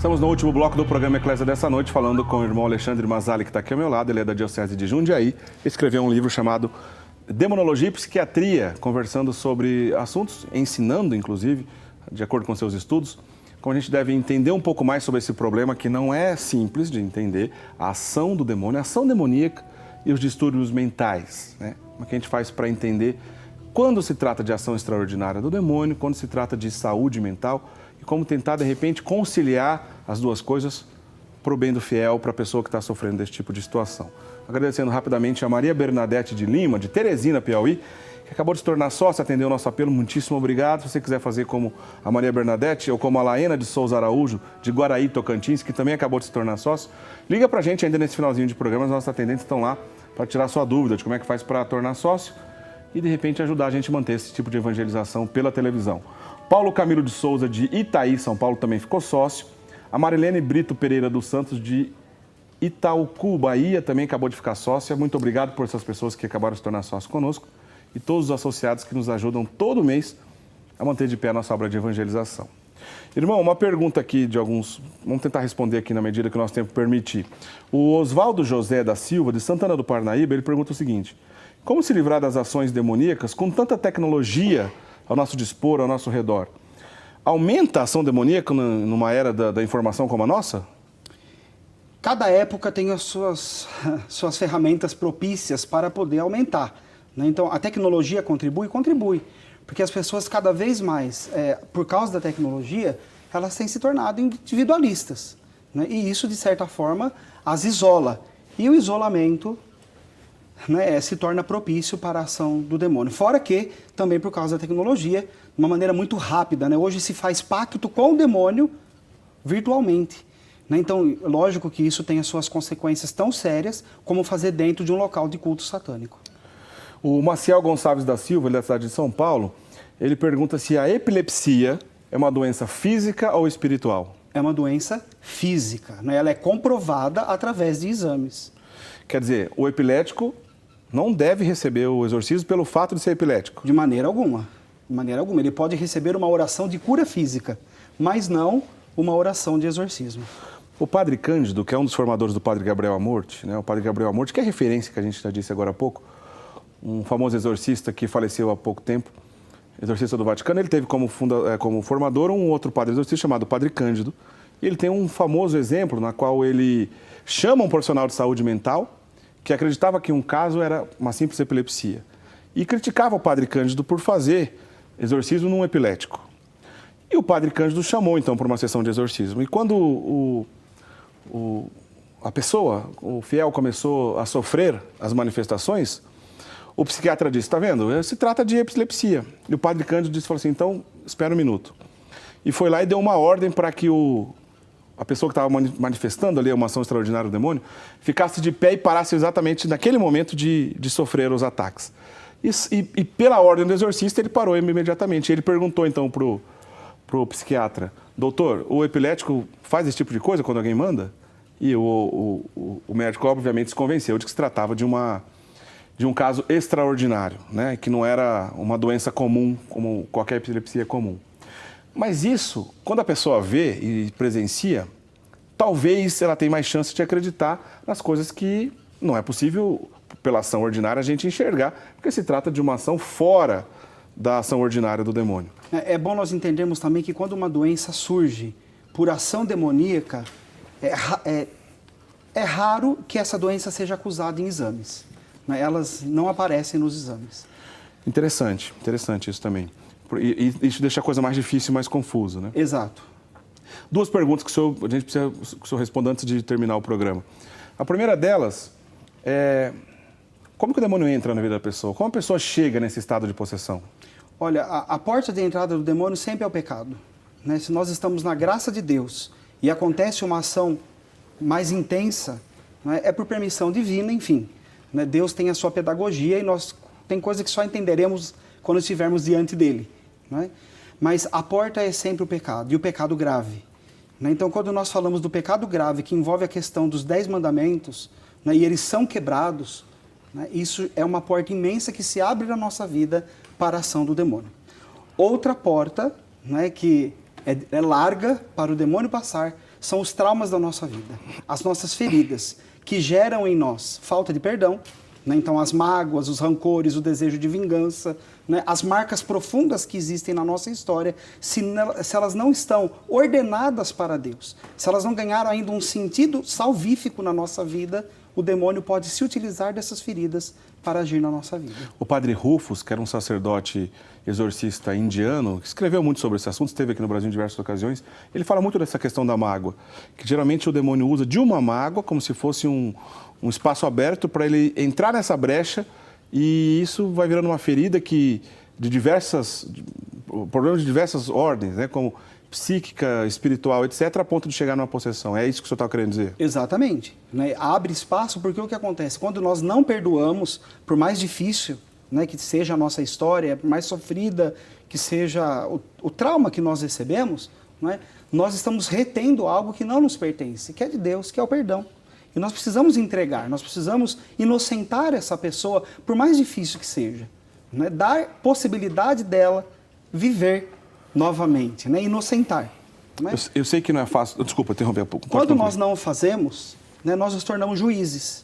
Estamos no último bloco do programa Eclésia dessa noite, falando com o irmão Alexandre Mazzali, que está aqui ao meu lado. Ele é da Diocese de Jundiaí. Escreveu um livro chamado Demonologia e Psiquiatria, conversando sobre assuntos, ensinando, inclusive, de acordo com seus estudos, como a gente deve entender um pouco mais sobre esse problema, que não é simples de entender, a ação do demônio, a ação demoníaca e os distúrbios mentais, né? Como é que a gente faz para entender quando se trata de ação extraordinária do demônio, quando se trata de saúde mental, e como tentar, de repente, conciliar as duas coisas para o bem do fiel, para a pessoa que está sofrendo desse tipo de situação. Agradecendo rapidamente a Maria Bernadette de Lima, de Teresina, Piauí, que acabou de se tornar sócia, atendeu o nosso apelo. Muitíssimo obrigado. Se você quiser fazer como a Maria Bernadette ou como a Laena de Souza Araújo, de Guaraí, Tocantins, que também acabou de se tornar sócio, liga para a gente ainda nesse finalzinho de programa. Os nossos atendentes estão lá para tirar sua dúvida de como é que faz para tornar sócio e, de repente, ajudar a gente a manter esse tipo de evangelização pela televisão. Paulo Camilo de Souza, de Itaí, São Paulo, também ficou sócio. A Marilene Brito Pereira dos Santos, de Itaucu, Bahia, também acabou de ficar sócia. Muito obrigado por essas pessoas que acabaram de se tornar sócios conosco e todos os associados que nos ajudam todo mês a manter de pé a nossa obra de evangelização. Irmão, uma pergunta aqui de alguns... Vamos tentar responder aqui na medida que o nosso tempo permitir. O Oswaldo José da Silva, de Santana do Parnaíba, ele pergunta o seguinte: como se livrar das ações demoníacas com tanta tecnologia ao nosso dispor, ao nosso redor? Aumenta a ação demoníaca numa era da informação como a nossa? Cada época tem as suas ferramentas propícias para poder aumentar, né? Então, a tecnologia contribui, porque as pessoas cada vez mais, por causa da tecnologia, elas têm se tornado individualistas, né? E isso, de certa forma, as isola. E o isolamento, né, se torna propício para a ação do demônio. Fora que, também por causa da tecnologia, de uma maneira muito rápida, né? Hoje se faz pacto com o demônio virtualmente, né? Então, lógico que isso tem as suas consequências tão sérias como fazer dentro de um local de culto satânico. O Maciel Gonçalves da Silva, ele é da cidade de São Paulo, ele pergunta se a epilepsia é uma doença física ou espiritual. É uma doença física, né? Ela é comprovada através de exames. Quer dizer, o epilético não deve receber o exorcismo pelo fato de ser epilético? De maneira alguma. De maneira alguma. Ele pode receber uma oração de cura física, mas não uma oração de exorcismo. O Padre Cândido, que é um dos formadores do Padre Gabriel Amorti, né? O Padre Gabriel Amorti, que é referência que a gente já disse agora há pouco, um famoso exorcista que faleceu há pouco tempo, exorcista do Vaticano, ele teve como formador um outro padre exorcista chamado Padre Cândido. E ele tem um famoso exemplo na qual ele chama um profissional de saúde mental que acreditava que um caso era uma simples epilepsia e criticava o Padre Cândido por fazer exorcismo num epilético. E o Padre Cândido chamou, então, para uma sessão de exorcismo. E quando a pessoa, o fiel, começou a sofrer as manifestações, o psiquiatra disse: está vendo, se trata de epilepsia. E o Padre Cândido falou assim: então, espera um minuto. E foi lá e deu uma ordem para que a pessoa que estava manifestando ali uma ação extraordinária do demônio ficasse de pé e parasse exatamente naquele momento de sofrer os ataques. E pela ordem do exorcista, ele parou imediatamente. Ele perguntou, então, pro psiquiatra: doutor, o epilético faz esse tipo de coisa quando alguém manda? E o médico, obviamente, se convenceu de que se tratava de um caso extraordinário, né? Que não era uma doença comum, como qualquer epilepsia comum. Mas isso, quando a pessoa vê e presencia, talvez ela tenha mais chance de acreditar nas coisas que não é possível, pela ação ordinária, a gente enxergar, porque se trata de uma ação fora da ação ordinária do demônio. É bom nós entendermos também que quando uma doença surge por ação demoníaca, é raro que essa doença seja acusada em exames, né? Elas não aparecem nos exames. Interessante isso também. E isso deixa a coisa mais difícil e mais confusa, né? Exato. Duas perguntas que a gente precisa que o senhor responda antes de terminar o programa. A primeira delas é: como que o demônio entra na vida da pessoa? Como a pessoa chega nesse estado de possessão? Olha, a porta de entrada do demônio sempre é o pecado, né? Se nós estamos na graça de Deus e acontece uma ação mais intensa, né, é por permissão divina, enfim, né? Deus tem a sua pedagogia e tem coisa que só entenderemos quando estivermos diante dele, né? Mas a porta é sempre o pecado, e o pecado grave, né? Então, quando nós falamos do pecado grave, que envolve a questão dos 10 mandamentos, né, e eles são quebrados, né, isso é uma porta imensa que se abre na nossa vida para a ação do demônio. Outra porta, né, que é larga para o demônio passar, são os traumas da nossa vida, as nossas feridas, que geram em nós falta de perdão, né? Então as mágoas, os rancores, o desejo de vingança, né? As marcas profundas que existem na nossa história, se elas não estão ordenadas para Deus, se elas não ganharam ainda um sentido salvífico na nossa vida, o demônio pode se utilizar dessas feridas para agir na nossa vida. O padre Rufus, que era um sacerdote exorcista indiano, que escreveu muito sobre esse assunto, esteve aqui no Brasil em diversas ocasiões, ele fala muito dessa questão da mágoa, que geralmente o demônio usa de uma mágoa como se fosse um espaço aberto para ele entrar nessa brecha, e isso vai virando uma ferida problemas de diversas ordens, né, como psíquica, espiritual, etc., a ponto de chegar numa possessão. É isso que o senhor está querendo dizer? Exatamente. Né? Abre espaço, porque o que acontece? Quando nós não perdoamos, por mais difícil, né, que seja a nossa história, por mais sofrida que seja o trauma que nós recebemos, né, nós estamos retendo algo que não nos pertence, que é de Deus, que é o perdão. E nós precisamos entregar, nós precisamos inocentar essa pessoa, por mais difícil que seja. Né? Dar possibilidade dela viver novamente, né? Inocentar. Né? Eu sei que não é fácil. Desculpa, interromper um pouco. Quando nós não o fazemos, né, nós nos tornamos juízes.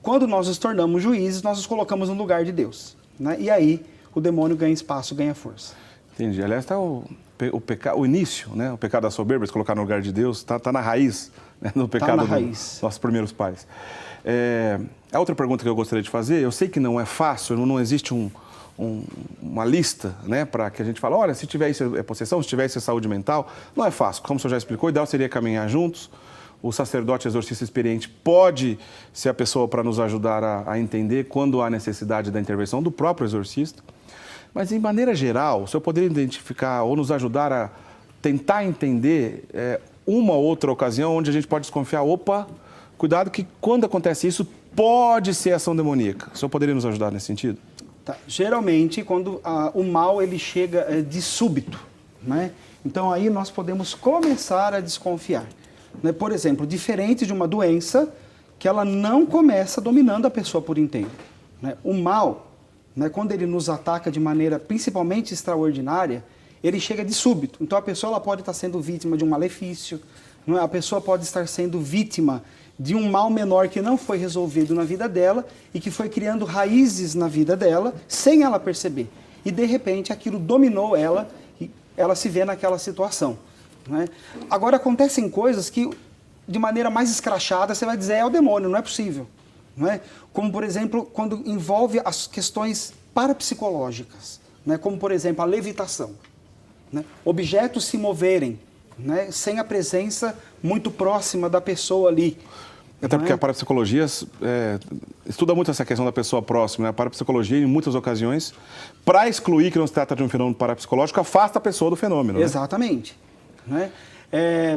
Quando nós nos tornamos juízes, nós nos colocamos no lugar de Deus. Né? E aí o demônio ganha espaço, ganha força. Entendi. Aliás, está o início, né? O pecado da soberba, se colocar no lugar de Deus, está na raiz, né? Do pecado dos nossos primeiros pais. A outra pergunta que eu gostaria de fazer, eu sei que não é fácil, não existe uma lista, né, para que a gente fale, olha, se tiver isso é possessão, se tiver isso é saúde mental. Não é fácil, como o senhor já explicou, o ideal seria caminhar juntos. O sacerdote exorcista experiente pode ser a pessoa para nos ajudar a entender quando há necessidade da intervenção do próprio exorcista. Mas, de maneira geral, o senhor poderia identificar ou nos ajudar a tentar entender uma ou outra ocasião onde a gente pode desconfiar, opa, cuidado que quando acontece isso, pode ser ação demoníaca. O senhor poderia nos ajudar nesse sentido? Tá. Geralmente, quando o mal ele chega de súbito, né? Então aí nós podemos começar a desconfiar. Né? Por exemplo, diferente de uma doença que ela não começa dominando a pessoa por inteiro. Né? O mal, né, quando ele nos ataca de maneira principalmente extraordinária, ele chega de súbito. Então a pessoa ela pode estar sendo vítima de um malefício, não é? A pessoa pode estar sendo vítima de um mal menor que não foi resolvido na vida dela e que foi criando raízes na vida dela sem ela perceber. E, de repente, aquilo dominou ela e ela se vê naquela situação. Né? Agora, acontecem coisas que, de maneira mais escrachada, você vai dizer, é o demônio, não é possível. Não é? Como, por exemplo, quando envolve as questões parapsicológicas, né? Como, por exemplo, a levitação. Né? Objetos se moverem, né? Sem a presença muito próxima da pessoa ali. Até porque a parapsicologia estuda muito essa questão da pessoa próxima. Né? A parapsicologia, em muitas ocasiões, para excluir que não se trata de um fenômeno parapsicológico, afasta a pessoa do fenômeno. Exatamente. Né?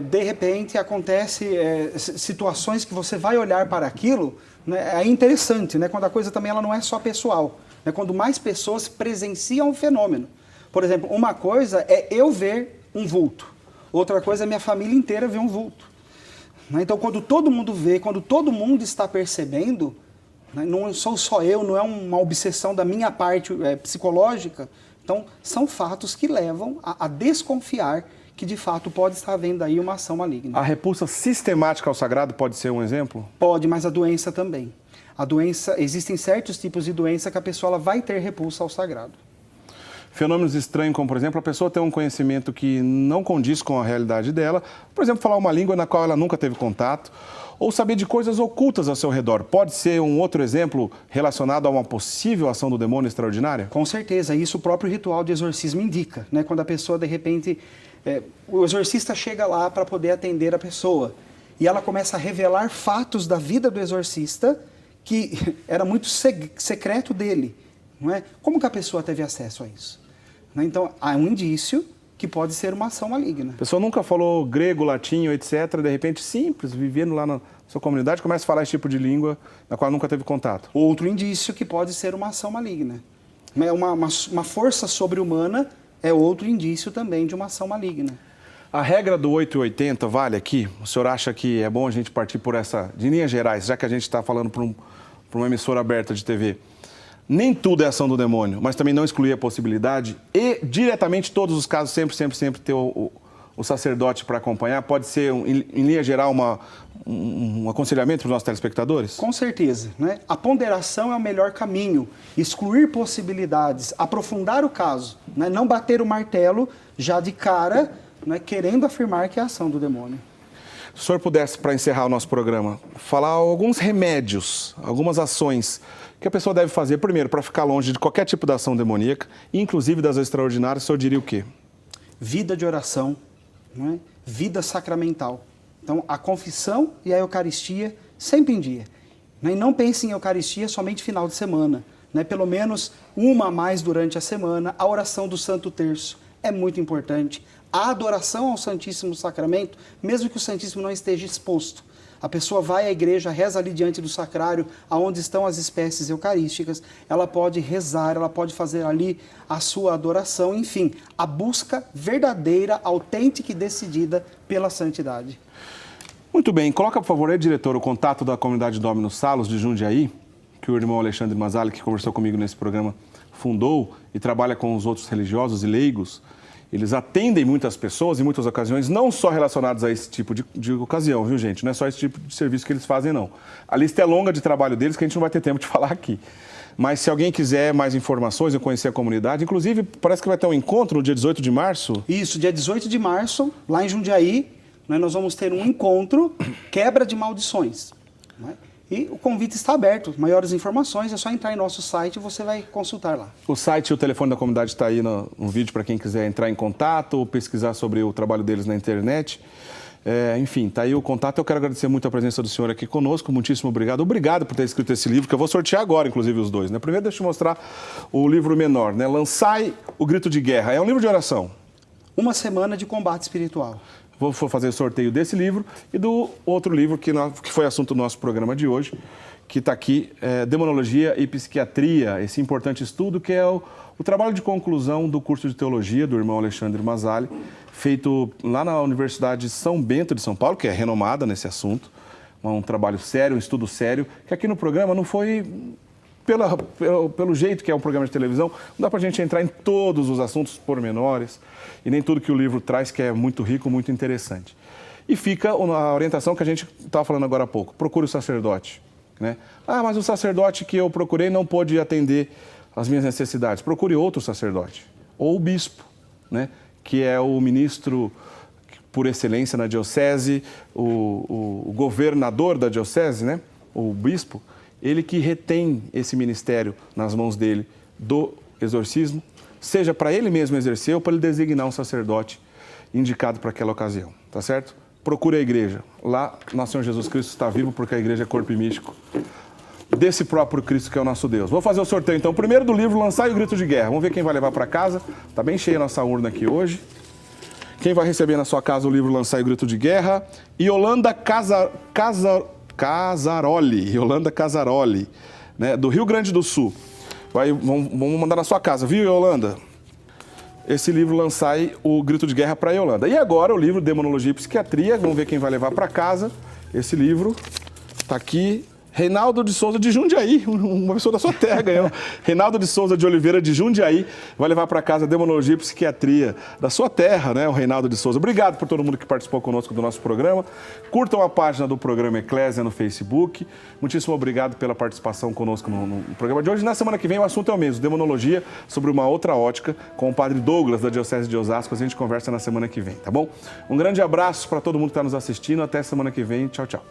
De repente, acontece situações que você vai olhar para aquilo, né? É interessante, né? Quando a coisa também ela não é só pessoal. Né? Quando mais pessoas presenciam o fenômeno. Por exemplo, uma coisa é eu ver um vulto. Outra coisa é minha família inteira ver um vulto. Então, quando todo mundo vê, quando todo mundo está percebendo, né, não sou só eu, não é uma obsessão da minha parte psicológica, então são fatos que levam a desconfiar que de fato pode estar havendo aí uma ação maligna. A repulsa sistemática ao sagrado pode ser um exemplo? Pode, mas a doença também. A doença, existem certos tipos de doença que a pessoa ela vai ter repulsa ao sagrado. Fenômenos estranhos, como, por exemplo, a pessoa ter um conhecimento que não condiz com a realidade dela, por exemplo, falar uma língua na qual ela nunca teve contato, ou saber de coisas ocultas ao seu redor. Pode ser um outro exemplo relacionado a uma possível ação do demônio extraordinária? Com certeza, isso o próprio ritual de exorcismo indica, né? Quando a pessoa, de repente, o exorcista chega lá para poder atender a pessoa, e ela começa a revelar fatos da vida do exorcista que era muito secreto dele. Não é? Como que a pessoa teve acesso a isso? Então, há um indício que pode ser uma ação maligna. A pessoa nunca falou grego, latim, etc. De repente, simples, vivendo lá na sua comunidade, começa a falar esse tipo de língua na qual nunca teve contato. Outro indício que pode ser uma ação maligna. Uma força sobre-humana é outro indício também de uma ação maligna. A regra do 880 vale aqui? O senhor acha que é bom a gente partir por essa, de linhas gerais, já que a gente está falando para uma emissora aberta de TV? Nem tudo é ação do demônio, mas também não excluir a possibilidade e, diretamente, todos os casos, sempre ter o o sacerdote para acompanhar? Pode ser, em linha geral, um aconselhamento para os nossos telespectadores? Com certeza, né? A ponderação é o melhor caminho. Excluir possibilidades, aprofundar o caso, né? Não bater o martelo já de cara, né? Querendo afirmar que é a ação do demônio. Se o senhor pudesse, para encerrar o nosso programa, falar alguns remédios, algumas ações que a pessoa deve fazer, primeiro, para ficar longe de qualquer tipo de ação demoníaca, inclusive das extraordinárias, o senhor diria o quê? Vida de oração, né? Vida sacramental. Então, a confissão e a Eucaristia sempre em dia. Né? E não pense em Eucaristia somente final de semana. Né? Pelo menos uma a mais durante a semana. A oração do Santo Terço é muito importante. A adoração ao Santíssimo Sacramento, mesmo que o Santíssimo não esteja exposto. A pessoa vai à igreja, reza ali diante do sacrário, aonde estão as espécies eucarísticas, ela pode rezar, ela pode fazer ali a sua adoração, enfim, a busca verdadeira, autêntica e decidida pela santidade. Muito bem, coloca por favor aí, diretor, o contato da comunidade Dominus Salus de Jundiaí, que o irmão Alexandre Mazzali, que conversou comigo nesse programa, fundou e trabalha com os outros religiosos e leigos. Eles atendem muitas pessoas em muitas ocasiões, não só relacionadas a esse tipo de ocasião, viu, gente? Não é só esse tipo de serviço que eles fazem, não. A lista é longa de trabalho deles, que a gente não vai ter tempo de falar aqui. Mas se alguém quiser mais informações ou conhecer a comunidade, inclusive, parece que vai ter um encontro no dia 18 de março. Isso, dia 18 de março, lá em Jundiaí, né, nós vamos ter um encontro, quebra de maldições. Né? E o convite está aberto. Maiores informações é só entrar em nosso site e você vai consultar lá. O site e o telefone da comunidade está aí no vídeo para quem quiser entrar em contato ou pesquisar sobre o trabalho deles na internet. Enfim, está aí o contato. Eu quero agradecer muito a presença do senhor aqui conosco. Muitíssimo obrigado. Obrigado por ter escrito esse livro, que eu vou sortear agora, inclusive, os dois. Né? Primeiro, deixa eu mostrar o livro menor, né? Lançai o Grito de Guerra. É um livro de oração. Uma semana de combate espiritual. Vou fazer o sorteio desse livro e do outro livro que foi assunto do nosso programa de hoje, que está aqui, Demonologia e Psiquiatria, esse importante estudo que é o trabalho de conclusão do curso de teologia do irmão Alexandre Mazzali, feito lá na Universidade de São Bento de São Paulo, que é renomada nesse assunto, um trabalho sério, um estudo sério, que aqui no programa não foi... Pelo jeito que é um programa de televisão, não dá para a gente entrar em todos os assuntos pormenores e nem tudo que o livro traz, que é muito rico, muito interessante. E fica a orientação que a gente estava falando agora há pouco, procure o sacerdote. Né? Ah, mas o sacerdote que eu procurei não pôde atender as minhas necessidades. Procure outro sacerdote, ou o bispo, né? Que é o ministro por excelência na diocese, o governador da diocese, né? O bispo. Ele que retém esse ministério nas mãos dele do exorcismo, seja para ele mesmo exercer ou para ele designar um sacerdote indicado para aquela ocasião, tá certo? Procure a igreja. Lá, nosso Senhor Jesus Cristo está vivo porque a igreja é corpo e místico desse próprio Cristo que é o nosso Deus. Vou fazer o sorteio então, primeiro do livro Lançai o Grito de Guerra. Vamos ver quem vai levar para casa. Tá bem cheia a nossa urna aqui hoje. Quem vai receber na sua casa o livro Lançai o Grito de Guerra? Yolanda Casaroli, né, do Rio Grande do Sul. Vamos mandar na sua casa, viu, Yolanda? Esse livro Lançai o Grito de Guerra para Yolanda. E agora o livro Demonologia e Psiquiatria. Vamos ver quem vai levar para casa. Esse livro está aqui. Reinaldo de Souza de Jundiaí, uma pessoa da sua terra ganhou. Reinaldo de Souza de Oliveira de Jundiaí vai levar para casa Demonologia e Psiquiatria da sua terra, né, o Reinaldo de Souza. Obrigado por todo mundo que participou conosco do nosso programa. Curtam a página do programa Eclésia no Facebook. Muitíssimo obrigado pela participação conosco no programa de hoje. Na semana que vem o assunto é o mesmo, Demonologia, sobre uma outra ótica, com o padre Douglas da Diocese de Osasco. A gente conversa na semana que vem, tá bom? Um grande abraço para todo mundo que está nos assistindo. Até semana que vem. Tchau, tchau.